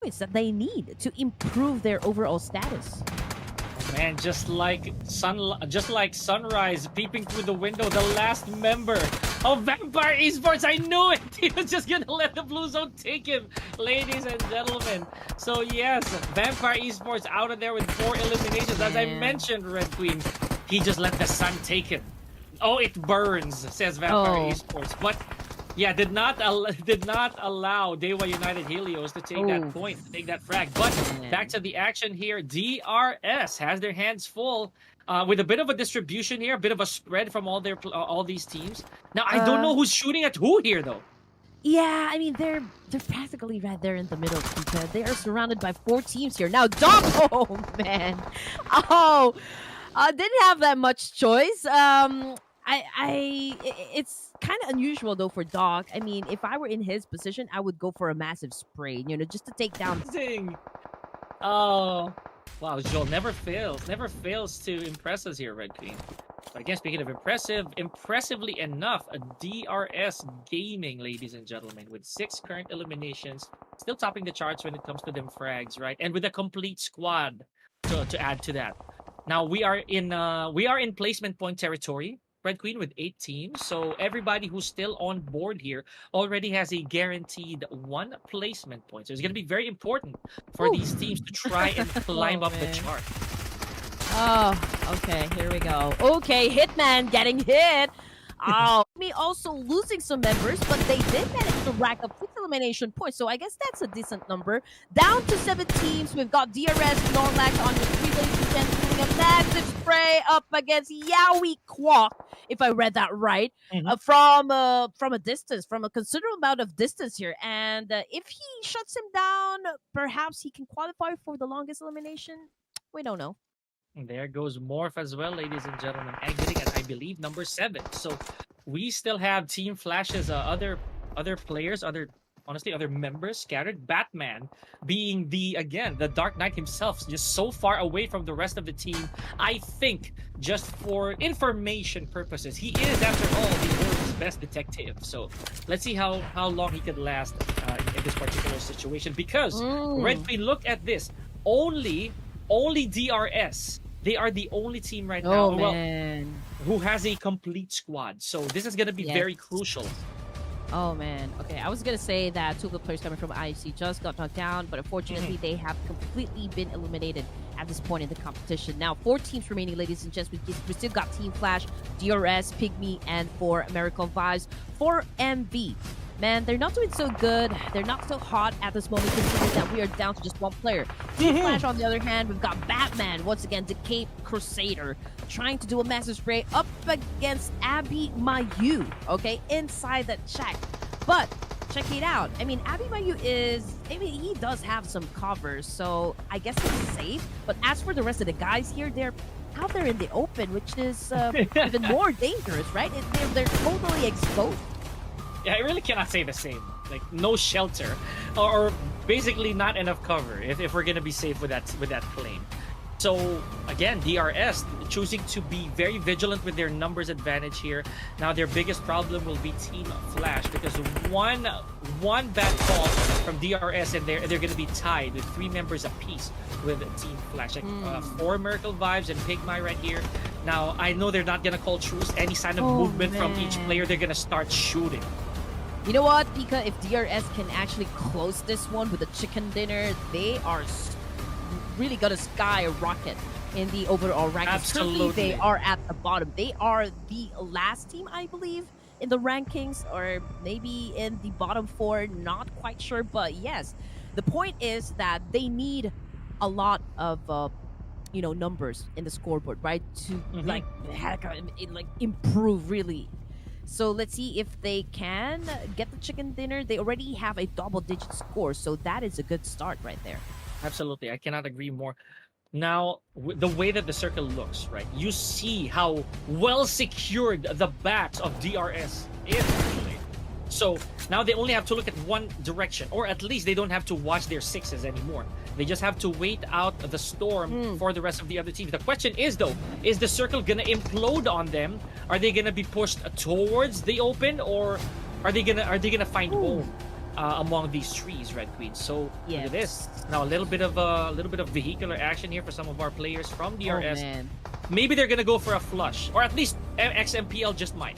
points that they need to improve their overall status. Man, just like sunrise peeping through the window, the last member of Vampire Esports. I knew it. He was just gonna let the blue zone take him, ladies and gentlemen. So yes, Vampire Esports out of there with 4 eliminations. As I mentioned, Red Queen, he just let the sun take him. Oh, it burns, says Vampire Esports. But yeah, did not allow Dewa United Helios to take that point, to take that frag. But back to the action here. DRS has their hands full with a bit of a distribution here, a bit of a spread from all these teams. Now I don't know who's shooting at who here though. Yeah, I mean they're practically right there in the middle because they are surrounded by 4 teams here. Now Dom, oh man, didn't have that much choice. It's kind of unusual though for Dog. I mean, if I were in his position, I would go for a massive spray, just to take down. Oh, wow, Joel never fails to impress us here, Red Queen. But again, speaking of impressively enough, a DRS Gaming, ladies and gentlemen, with 6 current eliminations, still topping the charts when it comes to them frags, right? And with a complete squad to add to that. Now we are in placement point territory, Red Queen, with 8 teams. So everybody who's still on board here already has a guaranteed 1 placement point. So it's going to be very important for these teams to try and climb up the chart. Oh, okay, here we go. Okay, Hitman getting hit. Oh, me also losing some members, but they did manage to rack up 6 elimination points, so I guess that's a decent number. Down to 7 teams. We've got DRS, Norlax on the 3 lanes again, doing a massive spray up against Yowie Kwok, if I read that right, from a distance, from a considerable amount of distance here. And if he shuts him down, perhaps he can qualify for the longest elimination. We don't know. And there goes Morph as well, ladies and gentlemen, exiting at, I believe, number 7. So we still have Team Flash's other players, other members scattered. Batman being the Dark Knight himself, just so far away from the rest of the team. I think just for information purposes, he is, after all, the world's best detective. So let's see how long he could last in this particular situation. Because Red Queen, look at this, only DRS. They are the only team right now who has a complete squad. So this is going to be very crucial. Oh, man. Okay, I was going to say that 2 good players coming from IFC just got knocked down, but unfortunately, they have completely been eliminated at this point in the competition. Now, 4 teams remaining, ladies and gents. We still got Team Flash, DRS, Pygmy, and for American Vibes. For MV, man, they're not doing so good. They're not so hot at this moment, considering that we are down to just 1 player. Team Flash, on the other hand, we've got Batman, once again, the Cape Crusader, trying to do a massive spray up against Abby Mayu, okay, inside the check. But check it out. I mean, Abby Mayu he does have some covers, so I guess it's safe. But as for the rest of the guys here, they're out there in the open, which is even more dangerous, right? They're totally exposed. Yeah, I really cannot say the same. Like, no shelter, or basically not enough cover if we're gonna be safe with that claim. So again, DRS choosing to be very vigilant with their numbers advantage here. Now their biggest problem will be Team Flash, because one bad call from DRS and they're going to be tied with 3 members apiece with Team Flash. Like 4 Miracle Vibes and Pygmy right here. Now I know they're not going to call truce. Any sign of movement from each player, they're going to start shooting. You know what, Pika? If DRS can actually close this one with a chicken dinner, they are really gonna skyrocket in the overall rankings. Absolutely. Currently, they are at the bottom. They are the last team, I believe, in the rankings, or maybe in the bottom 4. Not quite sure, but yes, the point is that they need a lot of numbers in the scoreboard, right, to like improve really. So let's see if they can get the chicken dinner. They already have a double-digit score, so that is a good start right there. Absolutely, I cannot agree more. Now, the way that the circle looks, right? You see how well secured the backs of DRS is, actually. So now they only have to look at one direction, or at least they don't have to watch their 6s anymore. They just have to wait out the storm for the rest of the other teams. The question is, though, is the circle gonna implode on them? Are they gonna be pushed towards the open, or are they gonna find home? among these trees, Red Queen. So look at Yes. this. Now a little bit of vehicular action here for some of our players from Oh, DRS. man. Maybe they're gonna go for a flush, or at least XMPL just might.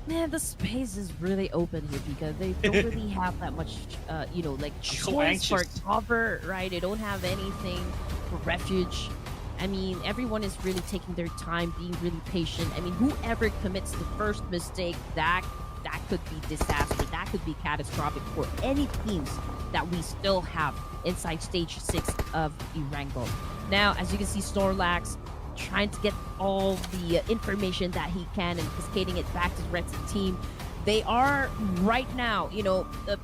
Man, the space is really open here because they don't really have that much, like so choice for anxious. cover, right? They don't have anything for refuge. I mean, everyone is really taking their time, being really patient. I mean, whoever commits the first mistake, that could be disaster. That could be catastrophic for any teams that we still have inside stage 6 of Erangel. Now, as you can see, Snorlax trying to get all the information that he can and cascading it back to the rest of the team. They are right now,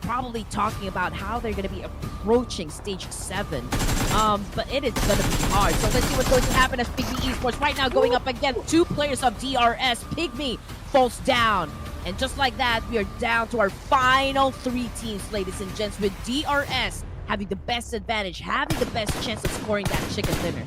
probably talking about how they're going to be approaching stage 7. But it is going to be hard. So let's see what's going to happen as Pygmy Esports right now going up against 2 players of DRS. Pygmy falls down. And just like that, we are down to our final 3 teams, ladies and gents, with DRS having the best advantage, having the best chance of scoring that chicken dinner.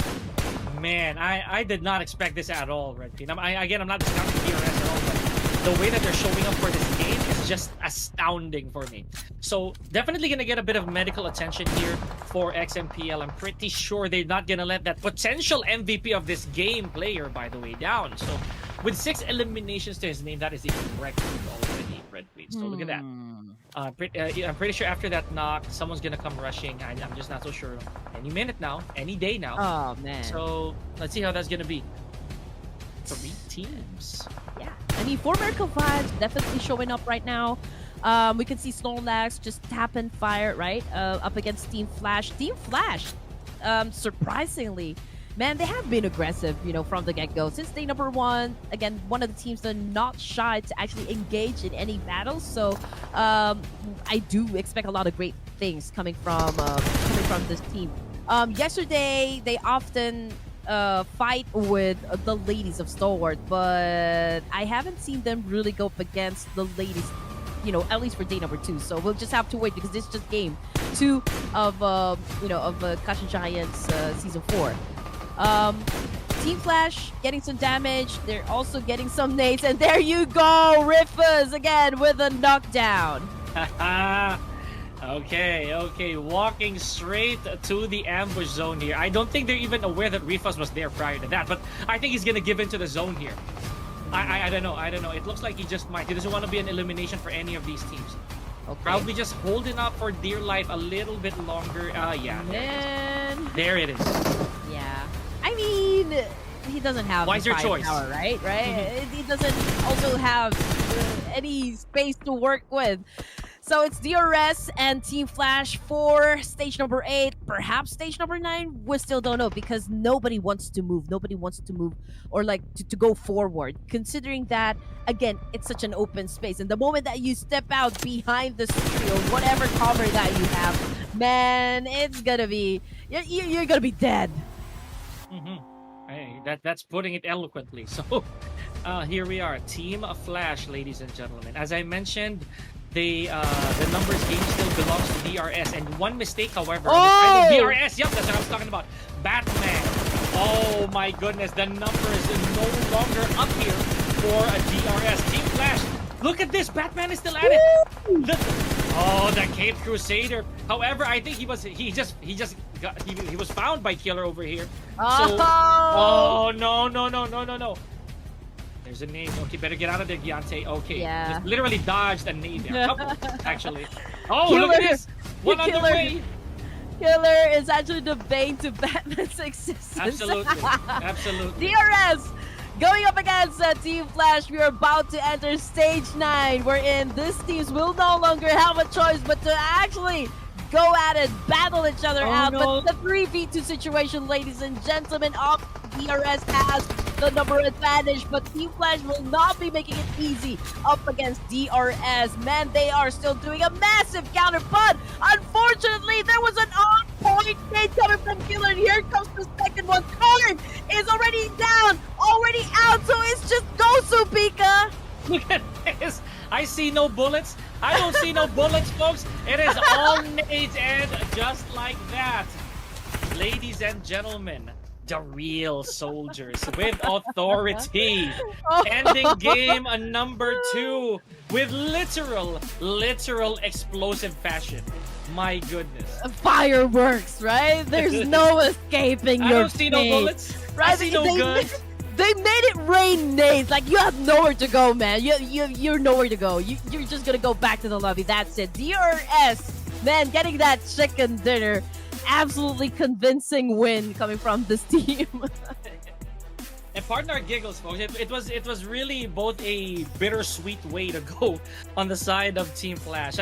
Man, I did not expect this at all, Red Team. I'm not discounting DRS at all, but the way that they're showing up for this game is just astounding for me. So definitely gonna get a bit of medical attention here for XMPL. I'm pretty sure they're not gonna let that potential MVP of this game player, by the way, down. So with 6 eliminations to his name, that is a record already, Red Queen. So look at that. I'm pretty sure after that knock, someone's gonna come rushing. I'm just not so sure. Any minute now, any day now. Oh, man. So let's see how that's gonna be. 3 teams. Yeah, I mean, 4 Miracle Vibes definitely showing up right now. We can see Snorlax just tap and fire, right? Up against Team Flash. Team Flash, surprisingly, man, they have been aggressive, from the get-go. Since day number 1, again, one of the teams that are not shy to actually engage in any battles. So I do expect a lot of great things coming from this team. Yesterday, they often fight with the ladies of Stalwart, but I haven't seen them really go up against the ladies, at least for day number 2. So we'll just have to wait because this is just game 2 of Clash of Giants season 4. Team Flash getting some damage. They're also getting some nades, and there you go, Rifas again with a knockdown. Okay, walking straight to the ambush zone here. I don't think they're even aware that Rifas was there prior to that, but I think he's gonna give into the zone here. I don't know. It looks like he just might. He doesn't want to be an elimination for any of these teams. Okay. Probably just holding up for dear life a little bit longer. Yeah. Man. There it is. Yeah. I mean, he doesn't have Wise your choice. Power, right? He doesn't also have any space to work with. So it's DRS and Team Flash for stage number 8. Perhaps stage number 9, we still don't know because nobody wants to move. Nobody wants to move or to go forward. Considering that, again, it's such an open space. And the moment that you step out behind the tree or whatever cover that you have, man, it's gonna be... You're gonna be dead. Hey, that's putting it eloquently. So here we are, Team Flash, ladies and gentlemen. As I mentioned, the numbers game still belongs to DRS, and one mistake, however, Oh! DRS. Yep, that's what I was talking about. Batman. Oh my goodness, the numbers is no longer up here for a DRS. Team Flash. Look at this, Batman is still at it. Look. Oh, the Cape Crusader. However, I think he was found by Killer over here. So, oh no. There's a nade. Okay, better get out of there, Giante. Okay. Yeah. Just literally dodged a nade there. Couple, actually. Oh, look at this. One on the way. Killer is actually the bane to Batman's existence. Absolutely. DRS going up against Team Flash. We are about to enter stage 9, wherein these teams will no longer have a choice but to actually go at it, battle each other out. No. But the 3v2 situation, ladies and gentlemen, of DRS has the number advantage, but Team Flash will not be making it easy up against DRS. Man, they are still doing a massive counter, but unfortunately, there was an on-point nade coming from Killer, and here comes the second one. Card is already down, already out, so it's just go, Supika! Look at this. I see no bullets. I don't see no bullets, folks. It is all nades, and just like that, ladies and gentlemen, the real soldiers with authority. Ending game on number 2 with literal explosive fashion. My goodness. Fireworks, right? There's no escaping I your don't see no fate. bullets. Right? I see no guns. They made it rain nades. Like, you have nowhere to go, man. You're nowhere to go. You're just gonna go back to the lobby. That's it. DRS, man, getting that chicken dinner. Absolutely convincing win coming from this team. And pardon our giggles, folks. It was really both a bittersweet way to go on the side of Team Flash.